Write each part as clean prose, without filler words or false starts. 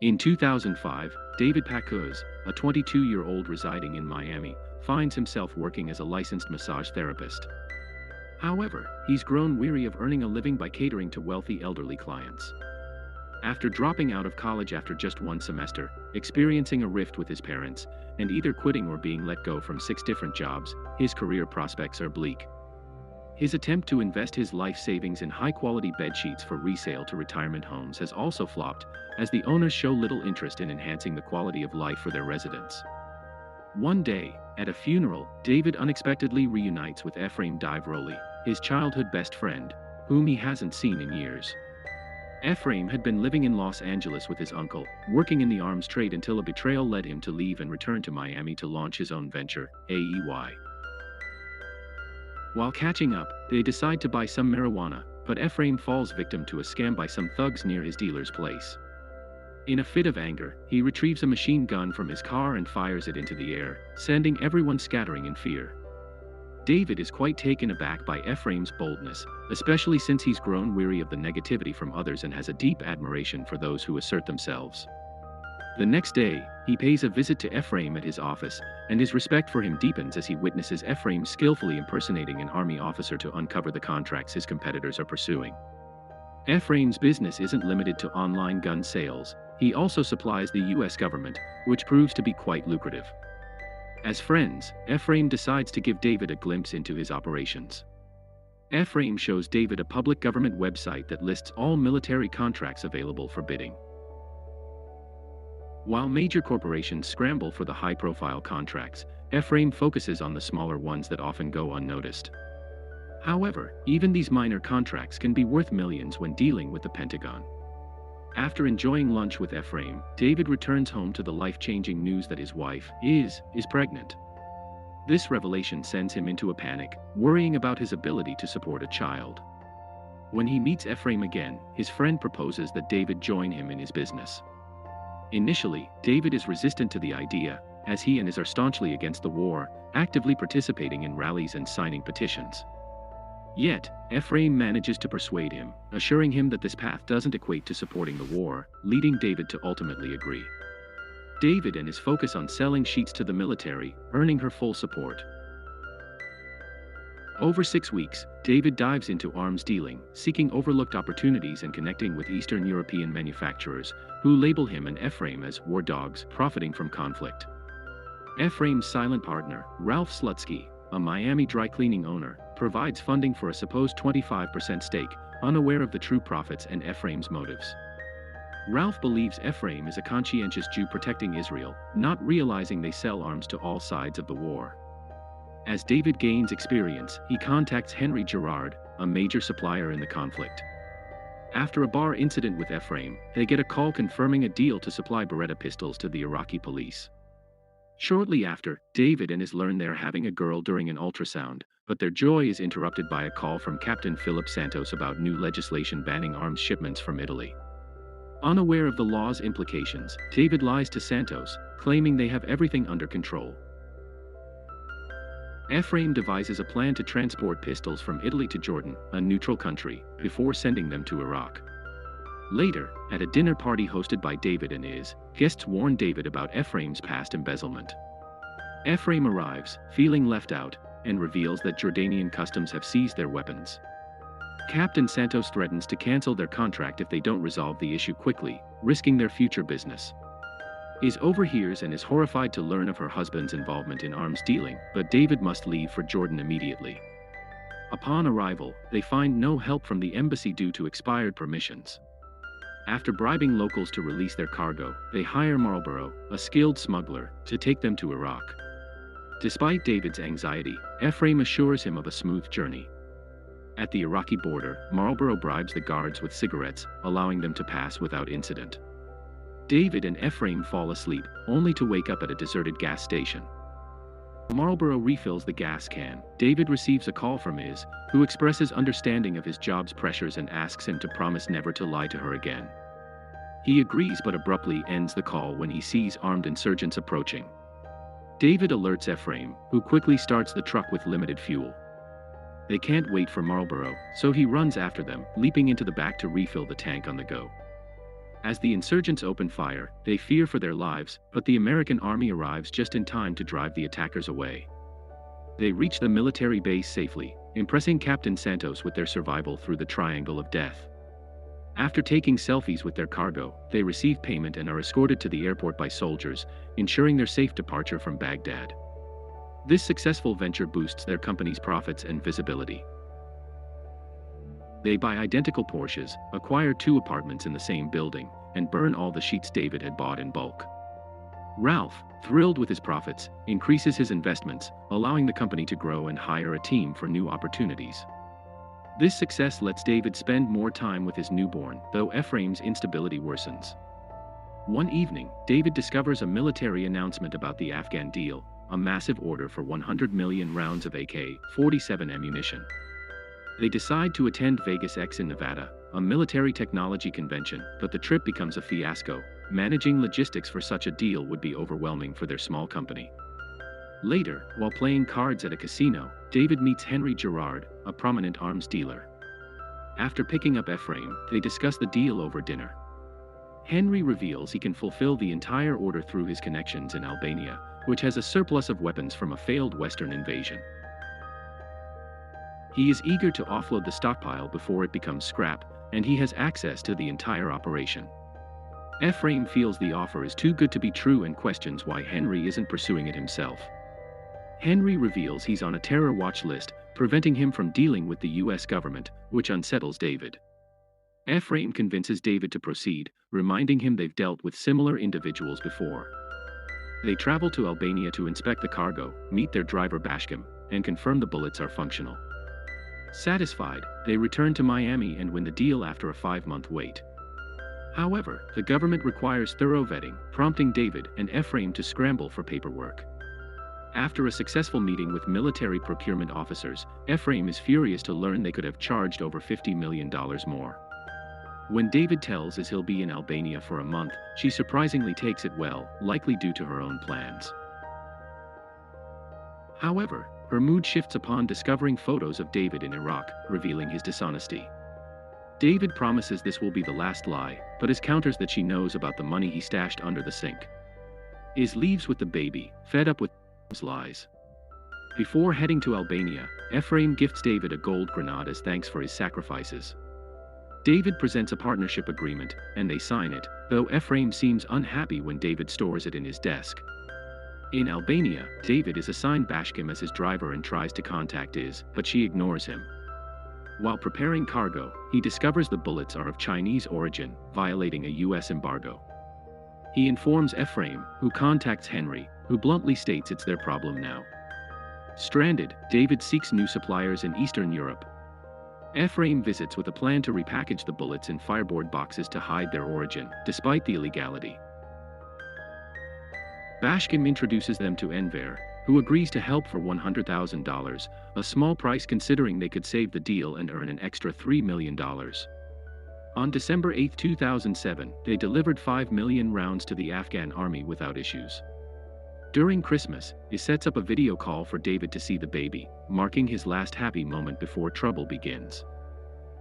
In 2005, David Pacuz, a 22-year-old residing in Miami, finds himself working as a licensed massage therapist. However, he's grown weary of earning a living by catering to wealthy elderly clients. After dropping out of college after just one semester, experiencing a rift with his parents, and either quitting or being let go from 6 different jobs, his career prospects are bleak. His attempt to invest his life savings in high-quality bedsheets for resale to retirement homes has also flopped, as the owners show little interest in enhancing the quality of life for their residents. One day, at a funeral, David unexpectedly reunites with Ephraim Diveroli, his childhood best friend, whom he hasn't seen in years. Ephraim had been living in Los Angeles with his uncle, working in the arms trade until a betrayal led him to leave and return to Miami to launch his own venture, AEY. While catching up, they decide to buy some marijuana, but Ephraim falls victim to a scam by some thugs near his dealer's place. In a fit of anger, he retrieves a machine gun from his car and fires it into the air, sending everyone scattering in fear. David is quite taken aback by Ephraim's boldness, especially since he's grown weary of the negativity from others and has a deep admiration for those who assert themselves. The next day, he pays a visit to Ephraim at his office, and his respect for him deepens as he witnesses Ephraim skillfully impersonating an army officer to uncover the contracts his competitors are pursuing. Ephraim's business isn't limited to online gun sales, he also supplies the US government, which proves to be quite lucrative. As friends, Ephraim decides to give David a glimpse into his operations. Ephraim shows David a public government website that lists all military contracts available for bidding. While major corporations scramble for the high-profile contracts, Ephraim focuses on the smaller ones that often go unnoticed. However, even these minor contracts can be worth millions when dealing with the Pentagon. After enjoying lunch with Ephraim, David returns home to the life-changing news that his wife is pregnant. This revelation sends him into a panic, worrying about his ability to support a child. When he meets Ephraim again, his friend proposes that David join him in his business. Initially, David is resistant to the idea, as he and his are staunchly against the war, actively participating in rallies and signing petitions. Yet, Ephraim manages to persuade him, assuring him that this path doesn't equate to supporting the war, leading David to ultimately agree. David and his focus on selling sheets to the military, earning her full support. Over 6 weeks, David dives into arms dealing, seeking overlooked opportunities and connecting with Eastern European manufacturers, who label him and Ephraim as war dogs, profiting from conflict. Ephraim's silent partner, Ralph Slutsky, a Miami dry cleaning owner, provides funding for a supposed 25% stake, unaware of the true profits and Ephraim's motives. Ralph believes Ephraim is a conscientious Jew protecting Israel, not realizing they sell arms to all sides of the war. As David gains experience, he contacts Henry Girard, a major supplier in the conflict. After a bar incident with Ephraim, they get a call confirming a deal to supply Beretta pistols to the Iraqi police. Shortly after, David and his learn they're having a girl during an ultrasound, but their joy is interrupted by a call from Captain Philip Santos about new legislation banning arms shipments from Italy. Unaware of the law's implications, David lies to Santos, claiming they have everything under control. Ephraim devises a plan to transport pistols from Italy to Jordan, a neutral country, before sending them to Iraq. Later, at a dinner party hosted by David and his guests warn David about Ephraim's past embezzlement. Ephraim arrives, feeling left out, and reveals that Jordanian customs have seized their weapons. Captain Santos threatens to cancel their contract if they don't resolve the issue quickly, risking their future business. Is overhears and is horrified to learn of her husband's involvement in arms dealing, but David must leave for Jordan immediately. Upon arrival, they find no help from the embassy due to expired permissions. After bribing locals to release their cargo, they hire Marlborough, a skilled smuggler, to take them to Iraq. Despite David's anxiety, Ephraim assures him of a smooth journey. At the Iraqi border, Marlborough bribes the guards with cigarettes, allowing them to pass without incident. David and Ephraim fall asleep, only to wake up at a deserted gas station. Marlborough refills the gas can. David receives a call from Iz, who expresses understanding of his job's pressures and asks him to promise never to lie to her again. He agrees but abruptly ends the call when he sees armed insurgents approaching. David alerts Ephraim, who quickly starts the truck with limited fuel. They can't wait for Marlborough, so he runs after them, leaping into the back to refill the tank on the go. As the insurgents open fire, they fear for their lives, but the American army arrives just in time to drive the attackers away. They reach the military base safely, impressing Captain Santos with their survival through the triangle of death. After taking selfies with their cargo, they receive payment and are escorted to the airport by soldiers, ensuring their safe departure from Baghdad. This successful venture boosts their company's profits and visibility. They buy identical Porsches, acquire 2 apartments in the same building, and burn all the sheets David had bought in bulk. Ralph, thrilled with his profits, increases his investments, allowing the company to grow and hire a team for new opportunities. This success lets David spend more time with his newborn, though Ephraim's instability worsens. One evening, David discovers a military announcement about the Afghan deal, a massive order for 100 million rounds of AK-47 ammunition. They decide to attend Vegas X in Nevada, a military technology convention, but the trip becomes a fiasco. Managing logistics for such a deal would be overwhelming for their small company. Later, while playing cards at a casino, David meets Henry Gerard, a prominent arms dealer. After picking up Ephraim, they discuss the deal over dinner. Henry reveals he can fulfill the entire order through his connections in Albania, which has a surplus of weapons from a failed Western invasion. He is eager to offload the stockpile before it becomes scrap, and he has access to the entire operation. Ephraim feels the offer is too good to be true and questions why Henry isn't pursuing it himself. Henry reveals he's on a terror watch list, preventing him from dealing with the US government, which unsettles David. Ephraim convinces David to proceed, reminding him they've dealt with similar individuals before. They travel to Albania to inspect the cargo, meet their driver Bashkim, and confirm the bullets are functional. Satisfied, they return to Miami and win the deal after a 5-month wait. However, the government requires thorough vetting, prompting David and Ephraim to scramble for paperwork. After a successful meeting with military procurement officers, Ephraim is furious to learn they could have charged over $50 million more. When David tells us he'll be in Albania for a month, she surprisingly takes it well, likely due to her own plans. However, her mood shifts upon discovering photos of David in Iraq, revealing his dishonesty. David promises this will be the last lie, but is counters that she knows about the money he stashed under the sink. Iz leaves with the baby, fed up with lies. Before heading to Albania, Ephraim gifts David a gold grenade as thanks for his sacrifices. David presents a partnership agreement, and they sign it, though Ephraim seems unhappy when David stores it in his desk. In Albania, David is assigned Bashkim as his driver and tries to contact Iz, but she ignores him. While preparing cargo, he discovers the bullets are of Chinese origin, violating a US embargo. He informs Ephraim, who contacts Henry, who bluntly states it's their problem now. Stranded, David seeks new suppliers in Eastern Europe. Ephraim visits with a plan to repackage the bullets in fireboard boxes to hide their origin, despite the illegality. Bashkim introduces them to Enver, who agrees to help for $100,000, a small price considering they could save the deal and earn an extra $3 million. On December 8, 2007, they delivered 5 million rounds to the Afghan army without issues. During Christmas, he sets up a video call for David to see the baby, marking his last happy moment before trouble begins.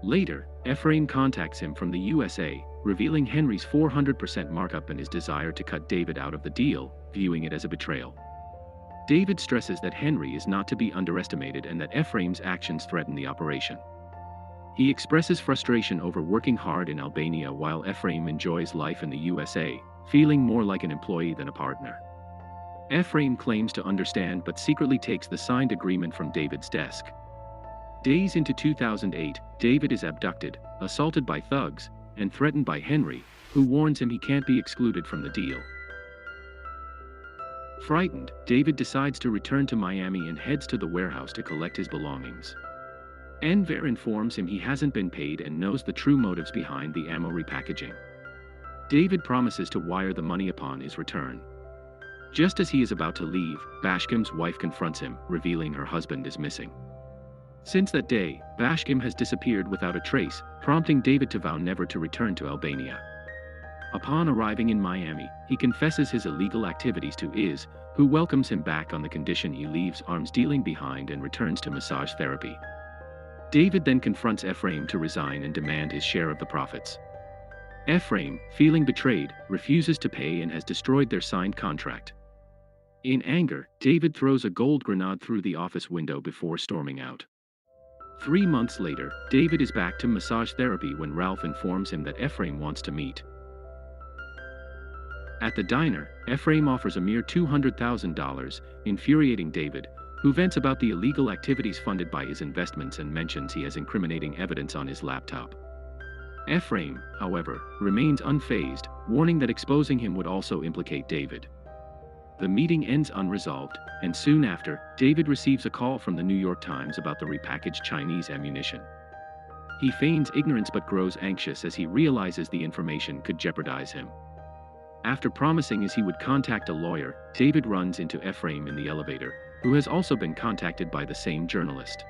Later, Ephraim contacts him from the USA, revealing Henry's 400% markup and his desire to cut David out of the deal, viewing it as a betrayal. David stresses that Henry is not to be underestimated and that Ephraim's actions threaten the operation. He expresses frustration over working hard in Albania while Ephraim enjoys life in the USA, feeling more like an employee than a partner. Ephraim claims to understand but secretly takes the signed agreement from David's desk. Days into 2008, David is abducted, assaulted by thugs, and threatened by Henry, who warns him he can't be excluded from the deal. Frightened, David decides to return to Miami and heads to the warehouse to collect his belongings. Enver informs him he hasn't been paid and knows the true motives behind the ammo repackaging. David promises to wire the money upon his return. Just as he is about to leave, Bashkim's wife confronts him, revealing her husband is missing. Since that day, Bashkim has disappeared without a trace, prompting David to vow never to return to Albania. Upon arriving in Miami, he confesses his illegal activities to Iz, who welcomes him back on the condition he leaves arms dealing behind and returns to massage therapy. David then confronts Ephraim to resign and demand his share of the profits. Ephraim, feeling betrayed, refuses to pay and has destroyed their signed contract. In anger, David throws a gold grenade through the office window before storming out. 3 months later, David is back to massage therapy when Ralph informs him that Ephraim wants to meet. At the diner, Ephraim offers a mere $200,000, infuriating David, who vents about the illegal activities funded by his investments and mentions he has incriminating evidence on his laptop. Ephraim, however, remains unfazed, warning that exposing him would also implicate David. The meeting ends unresolved, and soon after, David receives a call from the New York Times about the repackaged Chinese ammunition. He feigns ignorance but grows anxious as he realizes the information could jeopardize him. After promising he would contact a lawyer, David runs into Ephraim in the elevator, who has also been contacted by the same journalist.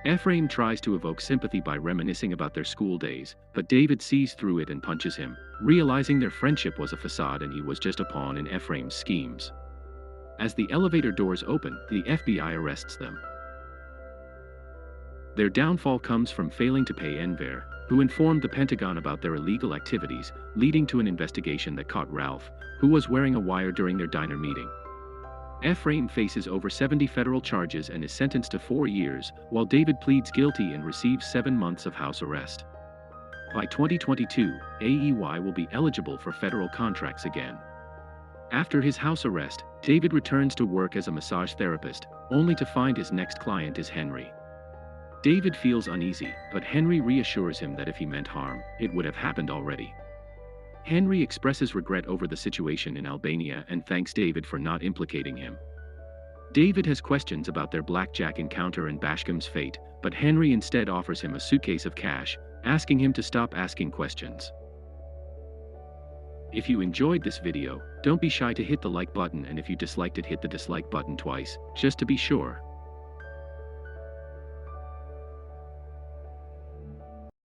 Ephraim tries to evoke sympathy by reminiscing about their school days, but David sees through it and punches him, realizing their friendship was a facade and he was just a pawn in Ephraim's schemes. As the elevator doors open, the FBI arrests them. Their downfall comes from failing to pay Enver, who informed the Pentagon about their illegal activities, leading to an investigation that caught Ralph, who was wearing a wire during their diner meeting. Ephraim faces over 70 federal charges and is sentenced to 4 years, while David pleads guilty and receives 7 months of house arrest. By 2022, AEY will be eligible for federal contracts again. After his house arrest, David returns to work as a massage therapist, only to find his next client is Henry. David feels uneasy, but Henry reassures him that if he meant harm, it would have happened already. Henry expresses regret over the situation in Albania and thanks David for not implicating him. David has questions about their blackjack encounter and Bashkam's fate, but Henry instead offers him a suitcase of cash, asking him to stop asking questions. If you enjoyed this video, don't be shy to hit the like button, and if you disliked it, hit the dislike button twice, just to be sure.